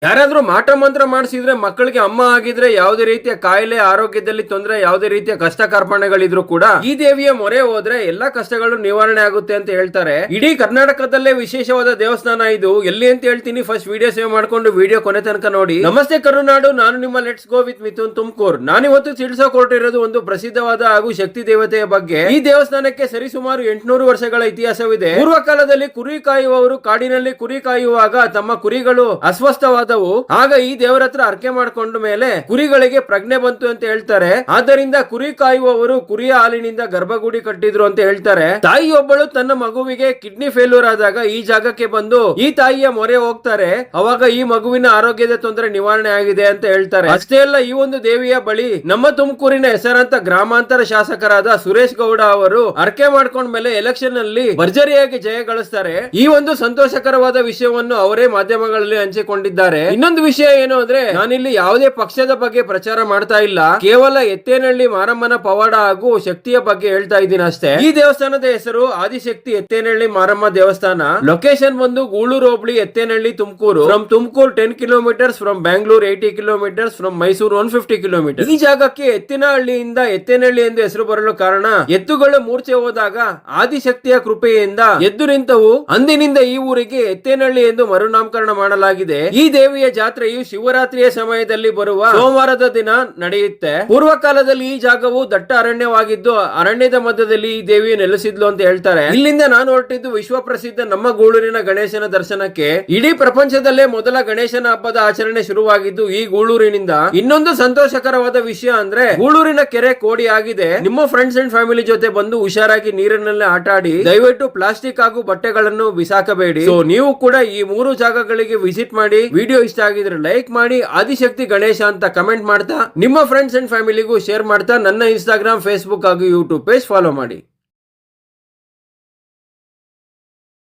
ಯಾರಾದ್ರೂ ಮಾಟ ಮಂತ್ರ ಮಾಡಿಸಿದ್ರೆ ಮಕ್ಕಳಿಗೆ ಅಮ್ಮ ಆಗಿದ್ರೆ ಯಾವುದೇ ರೀತಿಯ ಕಾಯಿಲೆ ಆರೋಗ್ಯದಲ್ಲಿ ತೊಂದರೆ ಯಾವುದೇ ರೀತಿಯ ಕಷ್ಟ ಕಾರ್ಪಣ್ಯಗಳಿದ್ರು ಕೂಡ ಈ ದೇವಿಯ ಮೊರೆ ಹೋದ್ರೆ ಎಲ್ಲಾ ಕಷ್ಟಗಳು ನಿವಾರಣೆ ಆಗುತ್ತೆ ಅಂತ ಹೇಳ್ತಾರೆ. ಇಡೀ ಕರ್ನಾಟಕದಲ್ಲೇ ವಿಶೇಷವಾದ ದೇವಸ್ಥಾನ ಇದು. ಎಲ್ಲಿ ಅಂತ ಹೇಳ್ತೀನಿ, ಫಸ್ಟ್ ವಿಡಿಯೋ ಸೇವ್ ಮಾಡ್ಕೊಂಡು ವಿಡಿಯೋ ಕೊನೆ ತನಕ ನೋಡಿ. ನಮಸ್ತೆ ಕರುನಾಡು, ನಾನು ನಿಮ್ಮ let's go with Mithun Tumkur. ನಾನಿವತ್ತು ತಿಳಿಸೋಕೆ ಹೊರಟಿರೋದು ಒಂದು ಪ್ರಸಿದ್ಧವಾದ ಹಾಗೂ ಶಕ್ತಿ ದೇವತೆಯ ಬಗ್ಗೆ. ಈ ದೇವಸ್ಥಾನಕ್ಕೆ ಸರಿಸುಮಾರು 800 ವರ್ಷಗಳ ಇತಿಹಾಸವಿದೆ. ಪೂರ್ವ ಕಾಲದಲ್ಲಿ ಕುರಿ ಕಾಯುವವರು ಕಾಡಿನಲ್ಲಿ ಕುರಿ ಕಾಯುವಾಗ ತಮ್ಮ ಕುರಿಗಳು ಅಸ್ವಸ್ಥವಾದ ಆಗ ಈ ದೇವರ ಹತ್ರ ಅರ್ಕೆ ಮಾಡ್ಕೊಂಡ ಮೇಲೆ ಕುರಿಗಳಿಗೆ ಪ್ರಜ್ಞೆ ಬಂತು ಅಂತ ಹೇಳ್ತಾರೆ. ಆದ್ದರಿಂದ ಕುರಿ ಕಾಯುವವರು ಕುರಿಯ ಹಾಲಿನಿಂದ ಗರ್ಭಗುಡಿ ಕಟ್ಟಿದ್ರು ಅಂತ ಹೇಳ್ತಾರೆ. ತಾಯಿಯೊಬ್ಬಳು ತನ್ನ ಮಗುವಿಗೆ ಕಿಡ್ನಿ ಫೇಲ್ಯೂರ್ ಆದಾಗ ಈ ಜಾಗಕ್ಕೆ ಬಂದು ಈ ತಾಯಿಯ ಮೊರೆ ಹೋಗ್ತಾರೆ. ಅವಾಗ ಈ ಮಗುವಿನ ಆರೋಗ್ಯದ ತೊಂದರೆ ನಿವಾರಣೆ ಆಗಿದೆ ಅಂತ ಹೇಳ್ತಾರೆ. ಅಷ್ಟೇ ಅಲ್ಲ, ಈ ಒಂದು ದೇವಿಯ ಬಳಿ ನಮ್ಮ ತುಮಕೂರಿನ ಹೆಸರಂತ ಗ್ರಾಮಾಂತರ ಶಾಸಕರಾದ ಸುರೇಶ್ ಗೌಡ ಅವರು ಅರ್ಕೆ ಮಾಡ್ಕೊಂಡ ಮೇಲೆ ಎಲೆಕ್ಷನ್ ನಲ್ಲಿ ಭರ್ಜರಿಯಾಗಿ ಜಯ ಗಳಿಸ್ತಾರೆ. ಈ ಒಂದು ಸಂತೋಷಕರವಾದ ವಿಷಯವನ್ನು ಅವರೇ ಮಾಧ್ಯಮಗಳಲ್ಲಿ ಹಂಚಿಕೊಂಡಿದ್ದಾರೆ. ಇನ್ನೊಂದು ವಿಷಯ ಏನು ಅಂದ್ರೆ, ನಾನಿಲ್ಲಿ ಯಾವುದೇ ಪಕ್ಷದ ಬಗ್ಗೆ ಪ್ರಚಾರ ಮಾಡ್ತಾ ಇಲ್ಲ, ಕೇವಲ ಎತ್ತೇನಹಳ್ಳಿ ಮಾರಮ್ಮನ ಪವಾಡ ಹಾಗೂ ಶಕ್ತಿಯ ಬಗ್ಗೆ ಹೇಳ್ತಾ ಇದ್ದೀನಿ ಅಷ್ಟೇ. ಈ ದೇವಸ್ಥಾನದ ಹೆಸರು ಆದಿಶಕ್ತಿ ಎತ್ತೇನಹಳ್ಳಿ ಮಾರಮ್ಮ ದೇವಸ್ಥಾನ. ಲೊಕೇಶನ್ ಬಂದು ಗೂಳೂರು ಹೋಬಳಿ Ettenahalli Tumakuru. From Tumakuru 10 kilometres, from Bangalore 80 kilometres, from Mysuru 150 kilometre. ಈ ಜಾಗಕ್ಕೆ ಎತ್ತಿನಹಳ್ಳಿಯಿಂದ ಎತ್ತೇನಹಳ್ಳಿ ಎಂದು ಹೆಸರು ಬರಲು ಕಾರಣ, ಎತ್ತುಗಳು ಮೂರ್ಛೆ ಹೋದಾಗ ಆದಿಶಕ್ತಿಯ ಕೃಪೆಯಿಂದ ಎದ್ದು ನಿಂತವು. ಅಂದಿನಿಂದ ಈ ಊರಿಗೆ ಎತ್ತೇನಹಳ್ಳಿ ಎಂದು ಮರುನಾಮಕರಣ ಮಾಡಲಾಗಿದೆ. ಈ ದೇವಿಯ ಜಾತ್ರೆಯು ಶಿವರಾತ್ರಿಯ ಸಮಯದಲ್ಲಿ ಬರುವ ಸೋಮವಾರದ ದಿನ ನಡೆಯುತ್ತೆ. ಪೂರ್ವ ಕಾಲದಲ್ಲಿ ಈ ಜಾಗವು ದಟ್ಟ ಅರಣ್ಯವಾಗಿದ್ದು ಅರಣ್ಯದ ಮಧ್ಯದಲ್ಲಿ ಈ ದೇವಿಯು ನೆಲೆಸಿದ್ಲು ಅಂತ ಹೇಳ್ತಾರೆ. ಇಲ್ಲಿಂದ ನಾನು ಹೊರಟಿದ್ದು ವಿಶ್ವ ಪ್ರಸಿದ್ಧ ನಮ್ಮ ಗೂಳೂರಿನ ಗಣೇಶನ ದರ್ಶನಕ್ಕೆ. ಇಡೀ ಪ್ರಪಂಚದಲ್ಲೇ ಮೊದಲ ಗಣೇಶನ ಹಬ್ಬದ ಆಚರಣೆ ಶುರುವಾಗಿದ್ದು ಈ ಗೂಳೂರಿನಿಂದ. ಇನ್ನೊಂದು ಸಂತೋಷಕರವಾದ ವಿಷಯ ಅಂದ್ರೆ, ಗೂಳೂರಿನ ಕೆರೆ ಕೋಡಿ ಆಗಿದೆ. ನಿಮ್ಮ ಫ್ರೆಂಡ್ಸ್ ಅಂಡ್ ಫ್ಯಾಮಿಲಿ ಜೊತೆ ಬಂದು ಹುಷಾರಾಗಿ ನೀರಿನಲ್ಲಿ ಆಟ ಆಡಿ. ದಯವಿಟ್ಟು ಪ್ಲಾಸ್ಟಿಕ್ ಹಾಗೂ ಬಟ್ಟೆಗಳನ್ನು ಬಿಸಾಕಬೇಡಿ. ಸೊ ನೀವು ಕೂಡ ಈ 3 ಜಾಗಗಳಿಗೆ ವಿಸಿಟ್ ಮಾಡಿ. ವಿಡಿಯೋ ಇಷ್ಟ ಆಗಿದ್ರೆ ಲೈಕ್ ಮಾಡಿ, ಆದಿಶಕ್ತಿ ಗಣೇಶ ಅಂತ ಕಮೆಂಟ್ ಮಾಡ್ತಾ ನಿಮ್ಮ ಫ್ರೆಂಡ್ಸ್ ಅಂಡ್ ಫ್ಯಾಮಿಲಿಗೂ ಶೇರ್ ಮಾಡ್ತಾ ನನ್ನ ಇನ್ಸ್ಟಾಗ್ರಾಮ್, ಫೇಸ್ಬುಕ್ ಹಾಗೂ ಯೂಟ್ಯೂಬ್ ಪೇಜ್ ಫಾಲೋ ಮಾಡಿ.